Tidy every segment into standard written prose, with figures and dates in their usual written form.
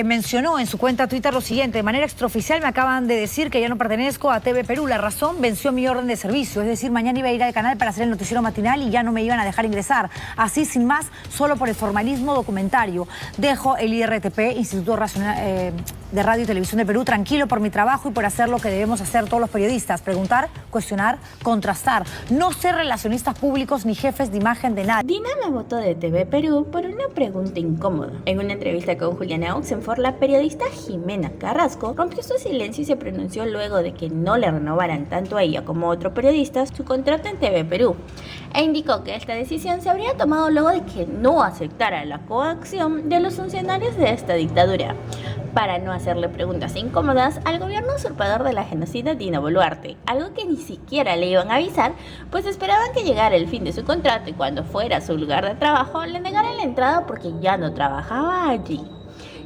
Mencionó en su cuenta Twitter lo siguiente: de manera extraoficial me acaban de decir que ya no pertenezco a TV Perú. La razón, venció mi orden de servicio. Es decir, mañana iba a ir al canal para hacer el noticiero matinal y ya no me iban a dejar ingresar. Así, sin más, solo por el formalismo documentario. Dejo el IRTP, Instituto de Radio y Televisión de Perú, tranquilo por mi trabajo y por hacer lo que debemos hacer todos los periodistas: preguntar, cuestionar, contrastar. No ser relacionistas públicos ni jefes de imagen de nadie. Dina la votó de TV Perú por una pregunta incómoda. En una entrevista con Juliana Oxenford, la periodista Jimena Carrasco rompió su silencio y se pronunció luego de que no le renovaran tanto a ella como a otro periodista su contrato en TV Perú, e indicó que esta decisión se habría tomado luego de que no aceptara la coacción de los funcionarios de esta dictadura, para no hacerle preguntas incómodas al gobierno usurpador de la genocida Dina Boluarte, algo que ni siquiera le iban a avisar, pues esperaban que llegara el fin de su contrato y cuando fuera a su lugar de trabajo le negaran la entrada porque ya no trabajaba allí.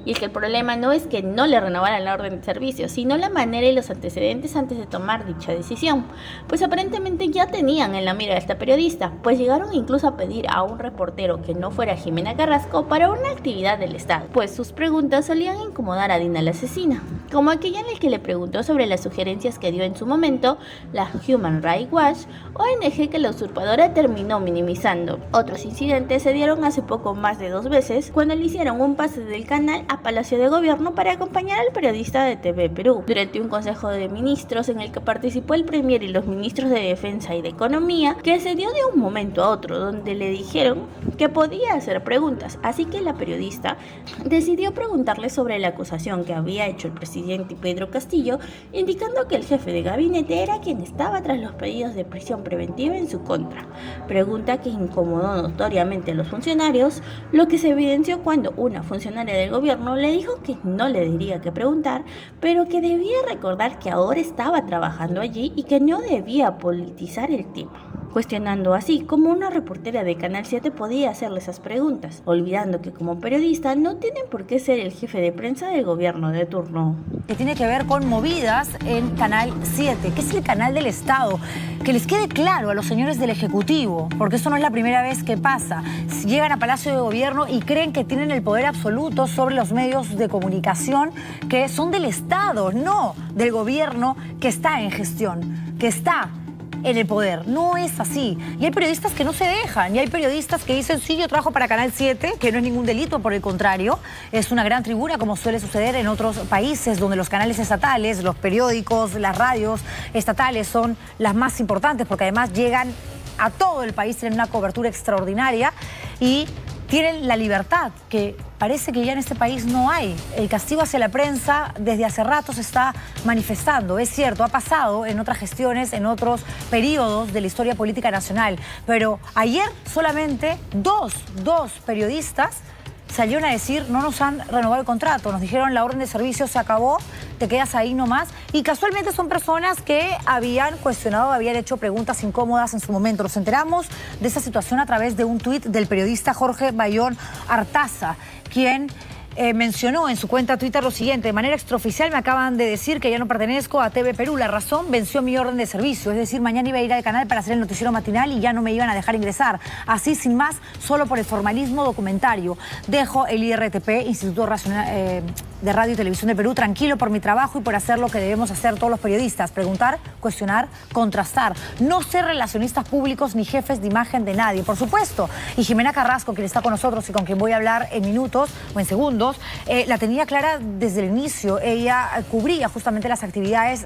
Y es que el problema no es que no le renovaran la orden de servicio, sino la manera y los antecedentes antes de tomar dicha decisión. Pues aparentemente ya tenían en la mira a esta periodista, pues llegaron incluso a pedir a un reportero que no fuera Jimena Carrasco para una actividad del Estado, pues sus preguntas solían incomodar a Dina la asesina, como aquella en la que le preguntó sobre las sugerencias que dio en su momento la Human Rights Watch, ONG que la usurpadora terminó minimizando. Otros incidentes se dieron hace poco más de 2 veces, cuando le hicieron un pase del canal a Palacio de Gobierno para acompañar al periodista de TV Perú durante un consejo de ministros en el que participó el premier y los ministros de Defensa y de Economía, que se dio de un momento a otro, donde le dijeron que podía hacer preguntas, así que la periodista decidió preguntarle sobre la acusación que había hecho el presidente Pedro Castillo, indicando que el jefe de gabinete era quien estaba tras los pedidos de prisión preventiva en su contra, pregunta que incomodó notoriamente a los funcionarios, lo que se evidenció cuando una funcionaria del gobierno le dijo que no le diría qué preguntar, pero que debía recordar que ahora estaba trabajando allí y que no debía politizar el tema, cuestionando así cómo una reportera de Canal 7 podía hacerle esas preguntas, olvidando que como periodista no tienen por qué ser el jefe de prensa del gobierno de turno. Que tiene que ver con movidas en Canal 7, que es el canal del Estado. Que les quede claro a los señores del Ejecutivo, porque eso no es la primera vez que pasa. Llegan a Palacio de Gobierno y creen que tienen el poder absoluto sobre los medios de comunicación que son del Estado, no del gobierno que está en gestión, que está en el poder. No es así. Y hay periodistas que no se dejan. Y hay periodistas que dicen: sí, yo trabajo para Canal 7, que no es ningún delito, por el contrario. Es una gran tribuna, como suele suceder en otros países donde los canales estatales, los periódicos, las radios estatales son las más importantes, porque además llegan a todo el país, tienen una cobertura extraordinaria y tienen la libertad que parece que ya en este país no hay. El castigo hacia la prensa desde hace rato se está manifestando. Es cierto, ha pasado en otras gestiones, en otros periodos de la historia política nacional. Pero ayer solamente dos periodistas salieron a decir: no nos han renovado el contrato, nos dijeron la orden de servicio se acabó, te quedas ahí nomás. Y casualmente son personas que habían cuestionado, habían hecho preguntas incómodas en su momento. Nos enteramos de esa situación a través de un tuit del periodista Jorge Bayón Artaza, quien mencionó en su cuenta Twitter lo siguiente: de manera extraoficial me acaban de decir que ya no pertenezco a TV Perú. La razón, venció mi orden de servicio. Es decir, mañana iba a ir al canal para hacer el noticiero matinal y ya no me iban a dejar ingresar. Así, sin más, solo por el formalismo documentario. Dejo el IRTP, Instituto de Radio y Televisión de Perú, tranquilo por mi trabajo y por hacer lo que debemos hacer todos los periodistas: preguntar, cuestionar, contrastar. No ser relacionistas públicos ni jefes de imagen de nadie, por supuesto. Y Jimena Carrasco, quien está con nosotros y con quien voy a hablar en minutos o en segundos, la tenía clara desde el inicio. Ella cubría justamente las actividades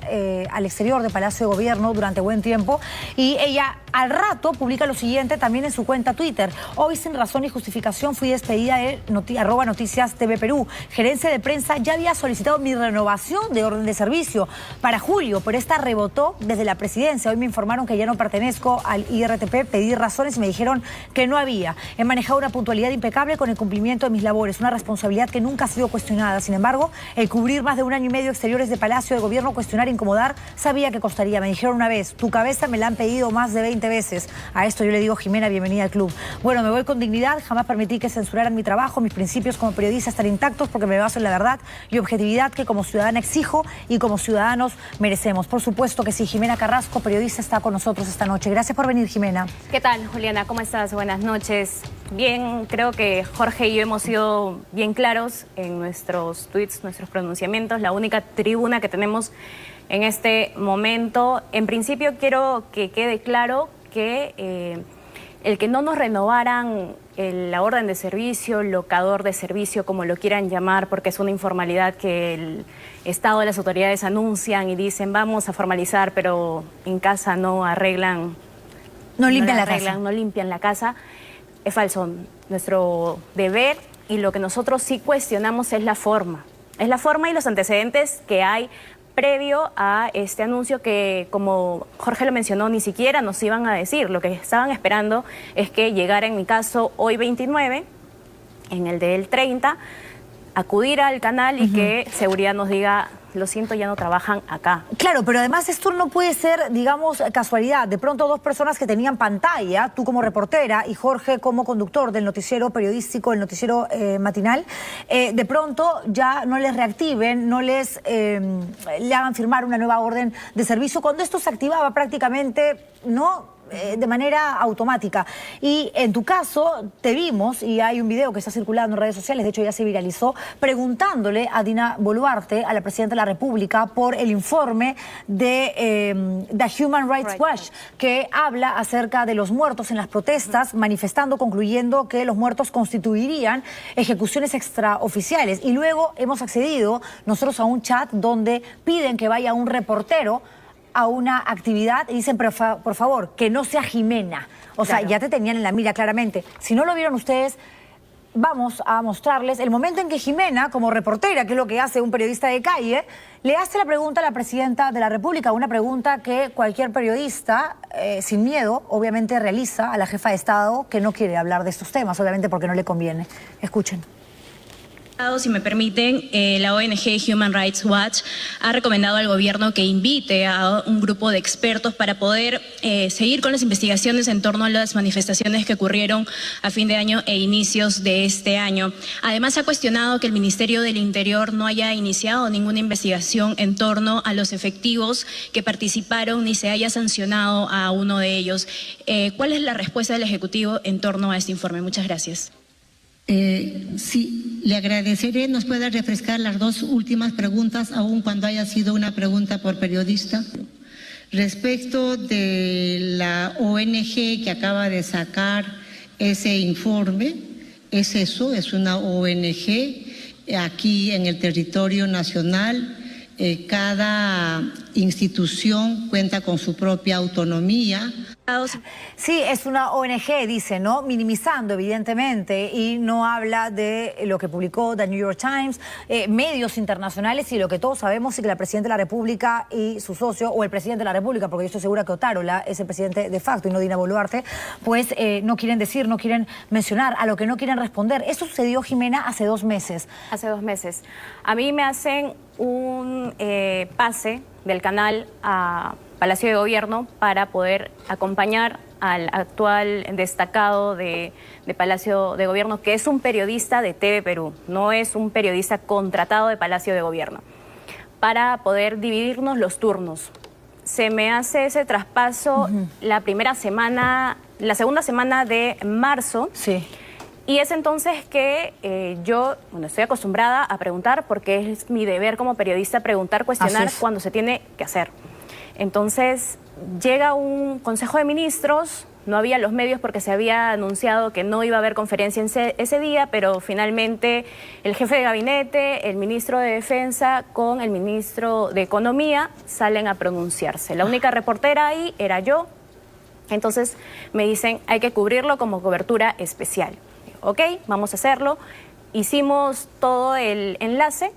al exterior de Palacio de Gobierno durante buen tiempo, y ella al rato publica lo siguiente también en su cuenta Twitter: hoy sin razón y justificación fui despedida de @noticias TV Perú. Gerencia de prensa ya había solicitado mi renovación de orden de servicio para julio, pero esta rebotó desde la presidencia. Hoy me informaron que ya no pertenezco al IRTP, pedí razones y me dijeron que no había. He manejado una puntualidad impecable con el cumplimiento de mis labores, una responsabilidad que nunca ha sido cuestionada. Sin embargo, el cubrir más de 1 año y medio exteriores de Palacio de Gobierno, cuestionar, incomodar, sabía que costaría. Me dijeron una vez: tu cabeza me la han pedido más de 20 veces. A esto yo le digo: Jimena, bienvenida al club. Bueno, me voy con dignidad, jamás permití que censuraran mi trabajo, mis principios como periodista están intactos porque me baso en la verdad verdad y objetividad que como ciudadana exijo y como ciudadanos merecemos. Por supuesto que sí. Jimena Carrasco, periodista, está con nosotros esta noche. Gracias por venir, Jimena. ¿Qué tal, Juliana? ¿Cómo estás? Buenas noches. Bien, creo que Jorge y yo hemos sido bien claros en nuestros tweets, nuestros pronunciamientos. La única tribuna que tenemos en este momento. En principio quiero que quede claro que el que no nos renovaran la orden de servicio, locador de servicio, como lo quieran llamar, porque es una informalidad que el Estado y las autoridades anuncian y dicen vamos a formalizar, pero en casa no arreglan. No limpian la casa. No limpian la casa. Es falso. Nuestro deber y lo que nosotros sí cuestionamos es la forma. Es la forma y los antecedentes que hay previo a este anuncio que, como Jorge lo mencionó, ni siquiera nos iban a decir. Lo que estaban esperando es que llegara, en mi caso, hoy 29, en el del 30, acudir al canal y que seguridad nos diga, lo siento, ya no trabajan acá. Claro, pero además esto no puede ser, digamos, casualidad. De pronto dos personas que tenían pantalla, tú como reportera y Jorge como conductor del noticiero periodístico, el noticiero matinal, de pronto ya no les reactiven, no les le hagan firmar una nueva orden de servicio, cuando esto se activaba prácticamente, ¿no?, de manera automática. Y en tu caso te vimos, y hay un video que está circulando en redes sociales, de hecho ya se viralizó, preguntándole a Dina Boluarte, a la Presidenta de la República, por el informe de The Human Rights Watch, que habla acerca de los muertos en las protestas, manifestando, concluyendo que los muertos constituirían ejecuciones extraoficiales. Y luego hemos accedido nosotros a un chat donde piden que vaya un reportero a una actividad y dicen, por favor, que no sea Jimena. O sea, ya te tenían en la mira claramente. Si no lo vieron ustedes, vamos a mostrarles el momento en que Jimena, como reportera, que es lo que hace un periodista de calle, le hace la pregunta a la Presidenta de la República, una pregunta que cualquier periodista, sin miedo, obviamente realiza a la jefa de Estado, que no quiere hablar de estos temas, obviamente porque no le conviene. Escuchen. Si me permiten, la ONG Human Rights Watch ha recomendado al gobierno que invite a un grupo de expertos para poder seguir con las investigaciones en torno a las manifestaciones que ocurrieron a fin de año e inicios de este año. Además, ha cuestionado que el Ministerio del Interior no haya iniciado ninguna investigación en torno a los efectivos que participaron ni se haya sancionado a uno de ellos. ¿Cuál es la respuesta del Ejecutivo en torno a este informe? Muchas gracias. Sí, le agradeceré, nos pueda refrescar las dos últimas preguntas, aun cuando haya sido una pregunta por periodista. Respecto de la ONG que acaba de sacar ese informe, es eso, es una ONG aquí en el territorio nacional. Cada institución cuenta con su propia autonomía. Sí, es una ONG, dice, ¿no? Minimizando, evidentemente, y no habla de lo que publicó The New York Times, medios internacionales y lo que todos sabemos y que la Presidenta de la República y su socio, o el Presidente de la República, porque yo estoy segura que Otárola es el presidente de facto y no Dina Boluarte, pues no quieren decir, no quieren mencionar, a lo que no quieren responder. Eso sucedió, Jimena, hace 2 meses. Hace 2 meses. A mí me hacen un pase del canal a Palacio de Gobierno para poder acompañar al actual destacado de Palacio de Gobierno, que es un periodista de TV Perú, no es un periodista contratado de Palacio de Gobierno, para poder dividirnos los turnos. Se me hace ese traspaso la segunda semana de marzo. Sí. Y es entonces que yo, estoy acostumbrada a preguntar, porque es mi deber como periodista preguntar, cuestionar cuando se tiene que hacer. Entonces llega un Consejo de Ministros, no había los medios porque se había anunciado que no iba a haber conferencia ese día, pero finalmente el jefe de gabinete, el ministro de Defensa con el ministro de Economía salen a pronunciarse. La única reportera ahí era yo, entonces me dicen hay que cubrirlo como cobertura especial. Ok, vamos a hacerlo. Hicimos todo el enlace.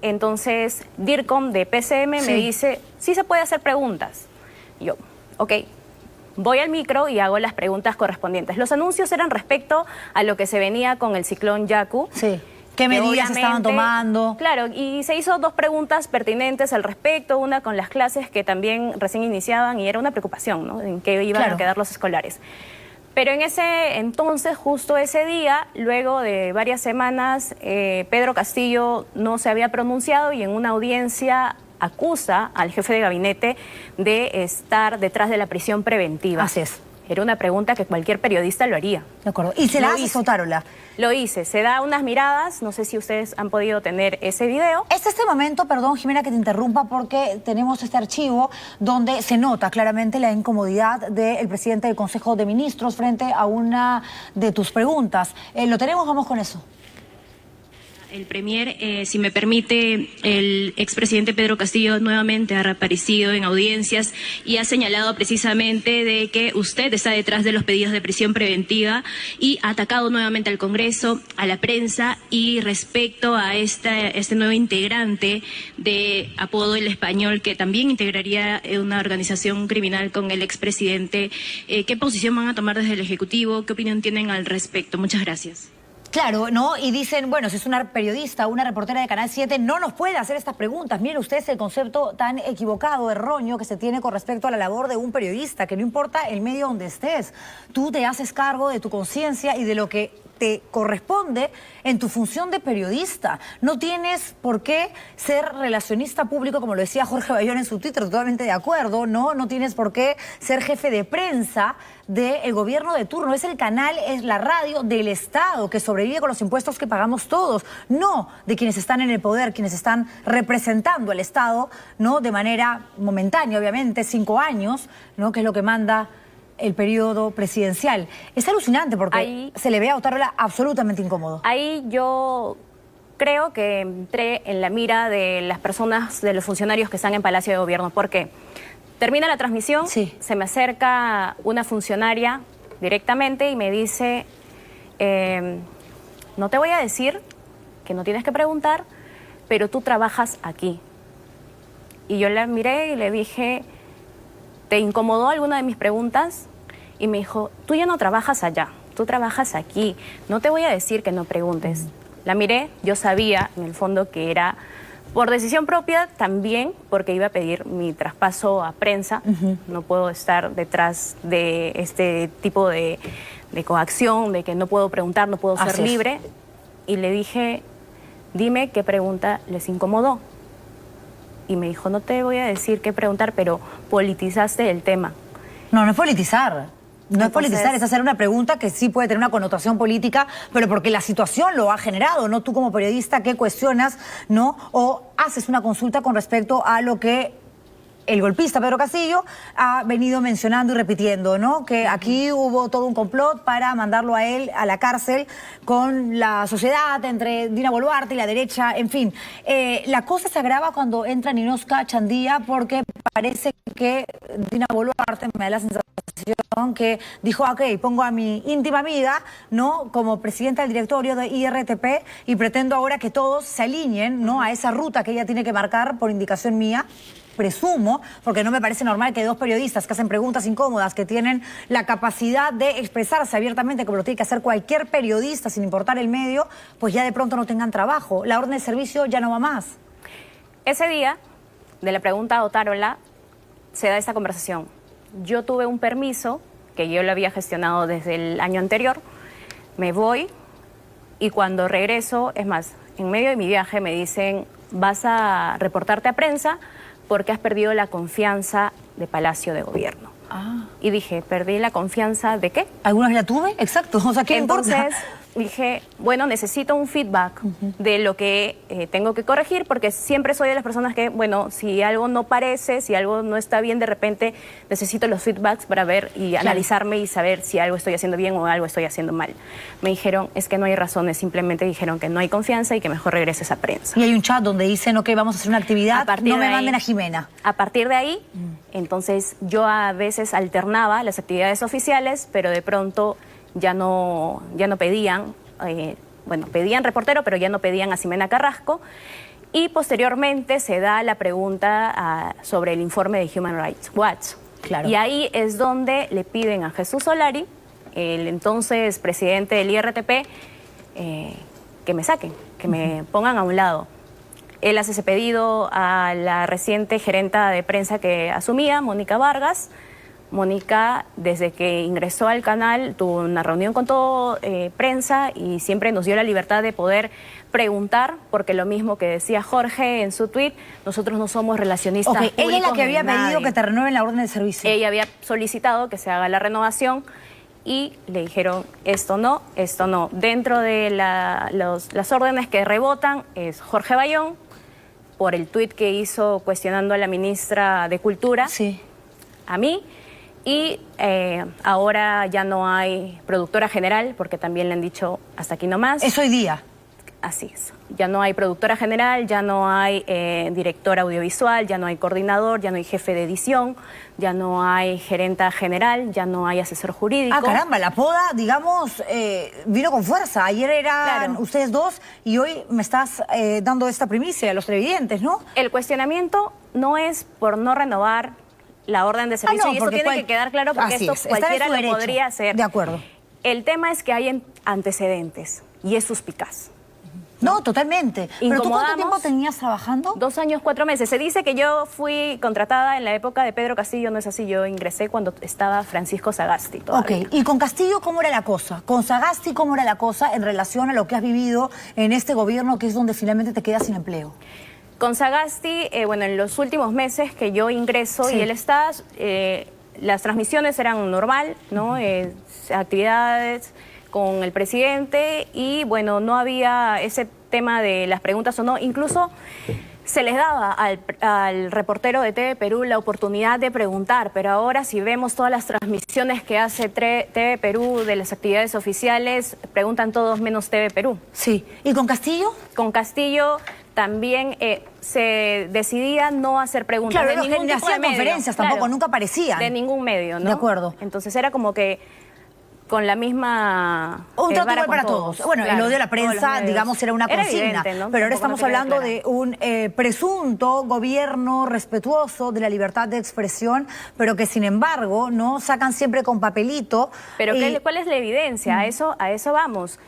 Entonces, DIRCOM de PCM me dice, sí se puede hacer preguntas. Y yo, ok, voy al micro y hago las preguntas correspondientes. Los anuncios eran respecto a lo que se venía con el ciclón Yaku. Sí. ¿Qué medidas estaban tomando? Claro, y se hizo 2 preguntas pertinentes al respecto, una con las clases que también recién iniciaban y era una preocupación, ¿no?, en qué iban a quedar los escolares. Pero en ese entonces, justo ese día, luego de varias semanas, Pedro Castillo no se había pronunciado y en una audiencia acusa al jefe de gabinete de estar detrás de la prisión preventiva. Así es. Era una pregunta que cualquier periodista lo haría. De acuerdo. ¿Y se la hace Otárola? Lo hice. Se da unas miradas, no sé si ustedes han podido tener ese video. Es este momento, perdón Jimena que te interrumpa, porque tenemos este archivo donde se nota claramente la incomodidad del presidente del Consejo de Ministros frente a una de tus preguntas. ¿Lo tenemos? Vamos con eso. El premier, si me permite, el expresidente Pedro Castillo nuevamente ha reaparecido en audiencias y ha señalado precisamente de que usted está detrás de los pedidos de prisión preventiva y ha atacado nuevamente al Congreso, a la prensa y respecto a este nuevo integrante de apodo El Español que también integraría una organización criminal con el expresidente. ¿Qué posición van a tomar desde el Ejecutivo? ¿Qué opinión tienen al respecto? Muchas gracias. Claro, ¿no? Y dicen, bueno, si es una periodista, una reportera de Canal 7, no nos puede hacer estas preguntas. Miren ustedes el concepto tan equivocado, erróneo que se tiene con respecto a la labor de un periodista, que no importa el medio donde estés, tú te haces cargo de tu conciencia y de lo que te corresponde en tu función de periodista. No tienes por qué ser relacionista público, como lo decía Jorge Bayón en su Twitter, totalmente de acuerdo, ¿no? No tienes por qué ser jefe de prensa del gobierno de turno. Es el canal, es la radio del Estado que sobrevive con los impuestos que pagamos todos, no de quienes están en el poder, quienes están representando al Estado, ¿no? De manera momentánea, obviamente, 5 años, ¿no? Que es lo que manda el periodo presidencial. Es alucinante porque ahí se le ve a Otárola absolutamente incómodo. Ahí yo creo que entré en la mira de las personas, de los funcionarios que están en Palacio de Gobierno. ¿Por qué? Termina la transmisión, sí. Se me acerca una funcionaria directamente y me dice, no te voy a decir que no tienes que preguntar, pero tú trabajas aquí. Y yo la miré y le dije, ¿te incomodó alguna de mis preguntas? Y me dijo, tú ya no trabajas allá, tú trabajas aquí. No te voy a decir que no preguntes. La miré, yo sabía en el fondo que era por decisión propia, también porque iba a pedir mi traspaso a prensa. No puedo estar detrás de este tipo de coacción, de que no puedo preguntar, no puedo ser libre. Y le dije, dime qué pregunta les incomodó. Y me dijo, no te voy a decir qué preguntar, pero politizaste el tema. No, no es politizar. No es politizar, es hacer una pregunta que sí puede tener una connotación política, pero porque la situación lo ha generado, ¿no? Tú como periodista, ¿qué cuestionas, no? O haces una consulta con respecto a lo que el golpista Pedro Castillo ha venido mencionando y repitiendo, ¿no? Que aquí hubo todo un complot para mandarlo a él a la cárcel con la sociedad entre Dina Boluarte y la derecha, en fin. La cosa se agrava cuando entra Ninosca Chandía porque parece que Dina Boluarte, me da la sensación que dijo, ok, pongo a mi íntima amiga, ¿no? Como presidenta del directorio de IRTP y pretendo ahora que todos se alineen, ¿no? A esa ruta que ella tiene que marcar por indicación mía. Presumo, porque no me parece normal que dos periodistas que hacen preguntas incómodas, que tienen la capacidad de expresarse abiertamente como lo tiene que hacer cualquier periodista sin importar el medio, pues ya de pronto no tengan trabajo. La orden de servicio ya no va más. Ese día, de la pregunta a Otárola, se da esta conversación. Yo tuve un permiso, que yo lo había gestionado desde el año anterior, me voy y cuando regreso, es más, en medio de mi viaje me dicen, vas a reportarte a prensa porque has perdido la confianza de Palacio de Gobierno. Y dije, ¿perdí la confianza de qué? ¿Alguna vez la tuve? Exacto. O sea, ¿qué Entonces, importa? dije, bueno, necesito un feedback de lo que tengo que corregir, porque siempre soy de las personas que, bueno, si algo no parece, si algo no está bien, de repente necesito los feedbacks para ver y analizarme y saber si algo estoy haciendo bien o algo estoy haciendo mal. Me dijeron, es que no hay razones, simplemente dijeron que no hay confianza y que mejor regreses a prensa. Y hay un chat donde dicen, ok, vamos a hacer una actividad, no me manden a Jimena. A partir de ahí, entonces yo a veces alternaba las actividades oficiales, pero de pronto ya no pedían, bueno, pedían reportero, pero ya no pedían a Ximena Carrasco. Y posteriormente se da la pregunta sobre el informe de Human Rights Watch. Claro. Y ahí es donde le piden a Jesús Solari, el entonces presidente del IRTP, que me saquen, que me pongan a un lado. Él hace ese pedido a la reciente gerenta de prensa que asumía, Mónica Vargas, Mónica, desde que ingresó al canal, tuvo una reunión con todo prensa y siempre nos dio la libertad de poder preguntar, porque lo mismo que decía Jorge en su tuit, nosotros no somos relacionistas públicos. Ella es la que había de nadie. pedido que te renueven la orden de servicio. Ella había solicitado que se haga la renovación y le dijeron esto no, esto no. Dentro de las órdenes que rebotan es Jorge Bayón, por el tuit que hizo cuestionando a la ministra de Cultura, Sí. a mí, y ahora ya no hay productora general, porque también le han dicho hasta aquí nomás. Es hoy día. Así es. Ya no hay productora general, ya no hay director audiovisual, ya no hay coordinador, ya no hay jefe de edición, ya no hay gerenta general, ya no hay asesor jurídico. Ah, caramba, la poda, digamos, vino con fuerza. Ayer eran ustedes dos y hoy me estás dando esta primicia a los televidentes, ¿no? El cuestionamiento no es por no renovar la orden de servicio, no, y eso tiene que quedar claro, porque así esto es, está en cualquiera su lo derecho. podría hacer. De acuerdo. El tema es que hay antecedentes y es suspicaz. No, totalmente. ¿Pero tú cuánto Incomodamos. tiempo tenías trabajando? 2 años, 4 meses. Se dice que yo fui contratada en la época de Pedro Castillo, no es así, yo ingresé cuando estaba Francisco Sagasti todavía. Ok, ¿y con Castillo cómo era la cosa? ¿Con Sagasti cómo era la cosa en relación a lo que has vivido en este gobierno que es donde finalmente te quedas sin empleo? Con Sagasti, bueno, en los últimos meses que yo ingreso Sí. y él está, las transmisiones eran normal, ¿no? Actividades con el presidente y, bueno, no había ese tema de las preguntas o no. Incluso se les daba al reportero de TV Perú la oportunidad de preguntar, pero ahora si vemos todas las transmisiones que hace TV Perú de las actividades oficiales, preguntan todos menos TV Perú. Sí. ¿Y con Castillo? Con Castillo también se decidía no hacer preguntas. Claro, de no, ningún ni tipo de hacían medio. conferencias tampoco, nunca aparecían. De ningún medio, ¿no? De acuerdo. Entonces era como que con la misma... Un trato vara igual con para todos. Bueno, el Claro, odio a la todos los prensa, medios. digamos, era una consigna. Evidente, ¿no? Pero ahora Tampoco estamos no quería hablando de aclarar. un presunto gobierno respetuoso de la libertad de expresión, pero que sin embargo no sacan siempre con papelito. Pero ¿cuál es la evidencia? A eso vamos.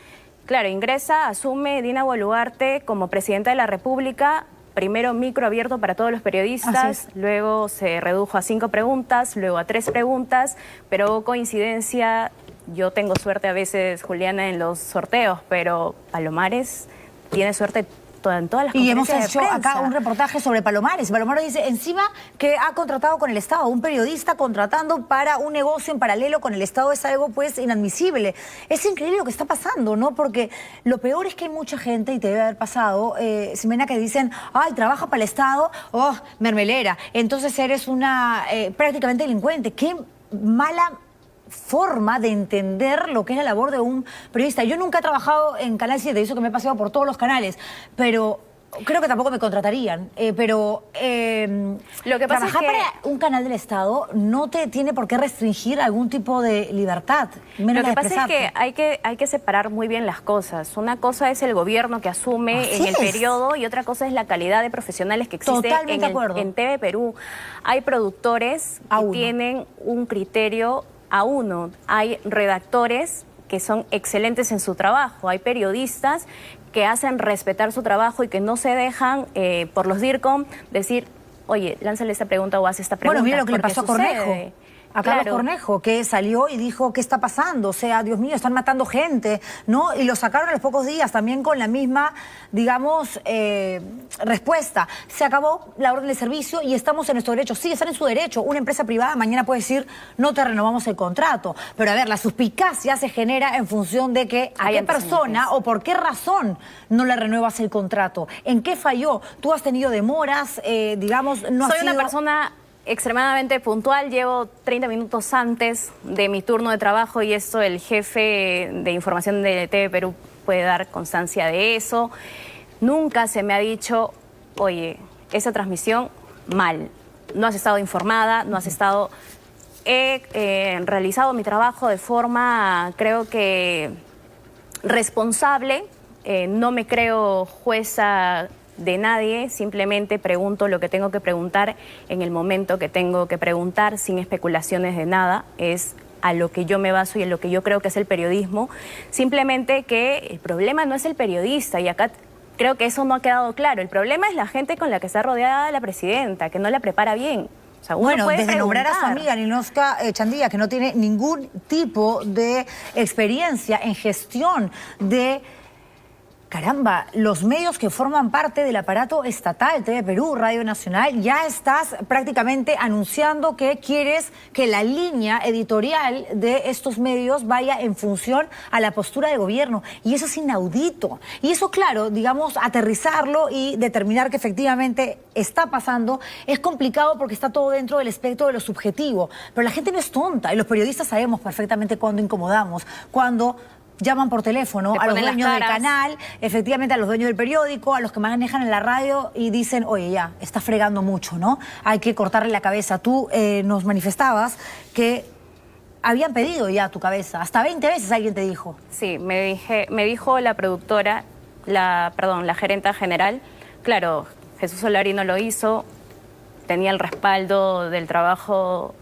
Claro, ingresa, asume Dina Boluarte como presidenta de la República. Primero micro abierto para todos los periodistas, luego se redujo a 5 preguntas, luego a 3 preguntas, pero coincidencia, yo tengo suerte a veces, Juliana, en los sorteos, pero Palomares tiene suerte en todas las Y hemos conferencias de hecho prensa. acá un reportaje sobre Palomares. Palomares dice, encima que ha contratado con el Estado, un periodista contratando para un negocio en paralelo con el Estado es algo pues inadmisible. Es increíble lo que está pasando, ¿no? Porque lo peor es que hay mucha gente, y te debe haber pasado, Ximena, que dicen, ay, trabaja para el Estado, oh, mermelera, entonces eres una prácticamente delincuente. Qué mala forma de entender lo que es la labor de un periodista. Yo nunca he trabajado en Canal 7, eso que me he paseado por todos los canales, pero creo que tampoco me contratarían. Lo que pasa trabajar es que para un canal del Estado no te tiene por qué restringir algún tipo de libertad, menos lo que la de pasa es que expresarte. hay que separar muy bien las cosas. Una cosa es el gobierno que asume Así en el es. periodo y otra cosa es la calidad de profesionales que existe Totalmente de en acuerdo. en TV Perú. Hay productores que tienen un criterio a uno. Hay redactores que son excelentes en su trabajo. Hay periodistas que hacen respetar su trabajo y que no se dejan por los DIRCOM decir, oye, lánzale esta pregunta o haz esta pregunta. Bueno, mira lo que le porque pasó a sucede. Cornejo. A Carlos Claro. Cornejo, que salió y dijo, ¿qué está pasando? O sea, Dios mío, están matando gente, ¿no? Y lo sacaron a los pocos días también con la misma, digamos, respuesta. Se acabó la orden de servicio y estamos en nuestro derecho. Sí, están en su derecho. Una empresa privada mañana puede decir, no te renovamos el contrato. Pero a ver, la suspicacia se genera en función de que a Hay qué persona o por qué razón no le renuevas el contrato. ¿En qué falló? Tú has tenido demoras, digamos, no has Soy una sido... persona extremadamente puntual, llevo 30 minutos antes de mi turno de trabajo y esto el jefe de información de TV Perú puede dar constancia de eso. Nunca se me ha dicho, oye, esa transmisión mal, no has estado informada, no has estado... He realizado mi trabajo de forma, creo que responsable, no me creo jueza de nadie, simplemente pregunto lo que tengo que preguntar en el momento que tengo que preguntar, sin especulaciones de nada, es a lo que yo me baso y en lo que yo creo que es el periodismo. Simplemente que el problema no es el periodista, y acá creo que eso no ha quedado claro. El problema es la gente con la que está rodeada la presidenta, que no la prepara bien. O sea, uno bueno, puede desde nombrar a su preguntar. amiga Ninoska Chandía, que no tiene ningún tipo de experiencia en gestión de... Caramba, los medios que forman parte del aparato estatal, TV Perú, Radio Nacional, ya estás prácticamente anunciando que quieres que la línea editorial de estos medios vaya en función a la postura de gobierno. Y eso es inaudito. Y eso, claro, digamos, aterrizarlo y determinar que efectivamente está pasando es complicado porque está todo dentro del espectro de lo subjetivo. Pero la gente no es tonta y los periodistas sabemos perfectamente cuándo incomodamos, cuándo llaman por teléfono a los ponen las dueños del caras. canal, efectivamente a los dueños del periódico, a los que manejan en la radio y dicen, oye, ya, está fregando mucho, ¿no? Hay que cortarle la cabeza. Tú nos manifestabas que habían pedido ya tu cabeza, hasta 20 veces alguien te dijo. Sí, me dijo la productora, la gerenta general, claro, Jesús Solari no lo hizo, tenía el respaldo del trabajo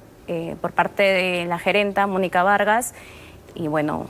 por parte de la gerenta, Mónica Vargas, y bueno,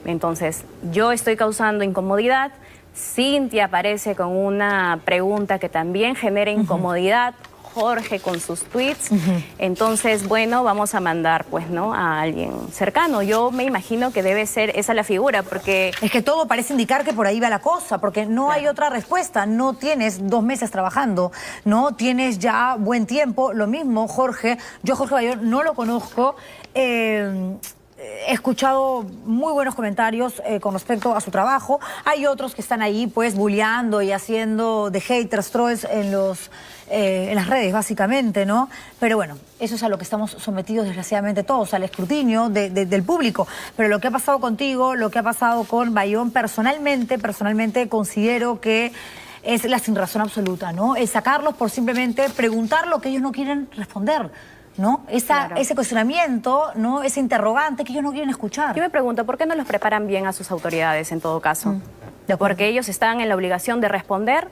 entonces yo estoy causando incomodidad, Cintia aparece con una pregunta que también genera incomodidad, Jorge con sus tweets, entonces bueno, vamos a mandar pues, ¿no?, a alguien cercano. Yo me imagino que debe ser esa la figura, porque... Es que todo parece indicar que por ahí va la cosa, porque no hay otra respuesta. No tienes 2 meses trabajando, no tienes ya buen tiempo. Lo mismo, Jorge. Yo Jorge Bayón no lo conozco. He escuchado muy buenos comentarios con respecto a su trabajo. Hay otros que están ahí pues bulleando y haciendo de haters, trolls en las redes básicamente, ¿no? Pero bueno, eso es a lo que estamos sometidos desgraciadamente todos, al escrutinio del público. Pero lo que ha pasado contigo, lo que ha pasado con Bayón, personalmente considero que es la sinrazón absoluta, ¿no? Es sacarlos por simplemente preguntar lo que ellos no quieren responder, ¿no? Claro. Ese cuestionamiento, ¿no? Ese interrogante que ellos no quieren escuchar. Yo me pregunto, ¿por qué no los preparan bien a sus autoridades en todo caso? De acuerdo. Porque ellos están en la obligación de responder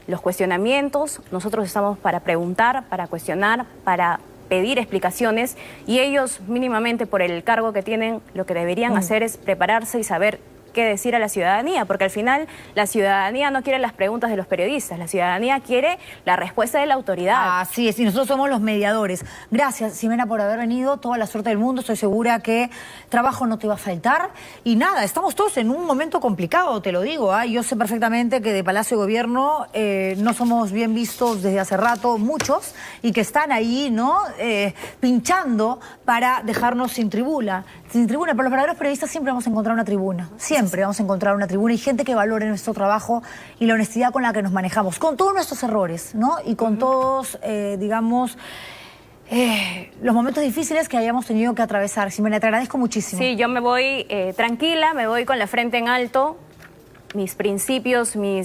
los cuestionamientos, nosotros estamos para preguntar, para cuestionar, para pedir explicaciones, y ellos mínimamente por el cargo que tienen, lo que deberían hacer es prepararse y saber qué decir a la ciudadanía, porque al final la ciudadanía no quiere las preguntas de los periodistas, la ciudadanía quiere la respuesta de la autoridad. Así es, y nosotros somos los mediadores. Gracias, Ximena, por haber venido, toda la suerte del mundo, estoy segura que trabajo no te va a faltar, y nada, estamos todos en un momento complicado, te lo digo, ¿eh? Yo sé perfectamente que de Palacio de Gobierno no somos bien vistos desde hace rato, muchos, y que están ahí, ¿no?, pinchando para dejarnos sin tribuna, pero los verdaderos periodistas siempre vamos a encontrar una tribuna, siempre vamos a encontrar una tribuna y gente que valore nuestro trabajo y la honestidad con la que nos manejamos, con todos nuestros errores, ¿no? Y con todos, digamos, los momentos difíciles que hayamos tenido que atravesar. Ximena, te agradezco muchísimo. Sí, yo me voy tranquila, me voy con la frente en alto, mis principios, mi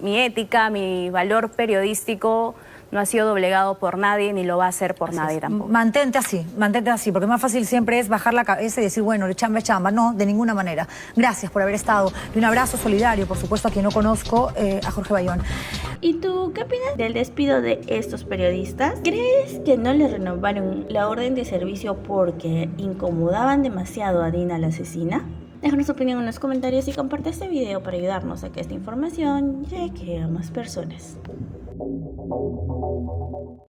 ética, mi valor periodístico no ha sido doblegado por nadie ni lo va a hacer por nadie tampoco. Mantente así, porque más fácil siempre es bajar la cabeza y decir, bueno, chamba es chamba. No, de ninguna manera. Gracias por haber estado. Y un abrazo solidario, por supuesto, a quien no conozco, a Jorge Bayón. ¿Y tú qué opinas del despido de estos periodistas? ¿Crees que no les renovaron la orden de servicio porque incomodaban demasiado a Dina la asesina? Déjanos tu opinión en los comentarios y comparte este video para ayudarnos a que esta información llegue a más personas.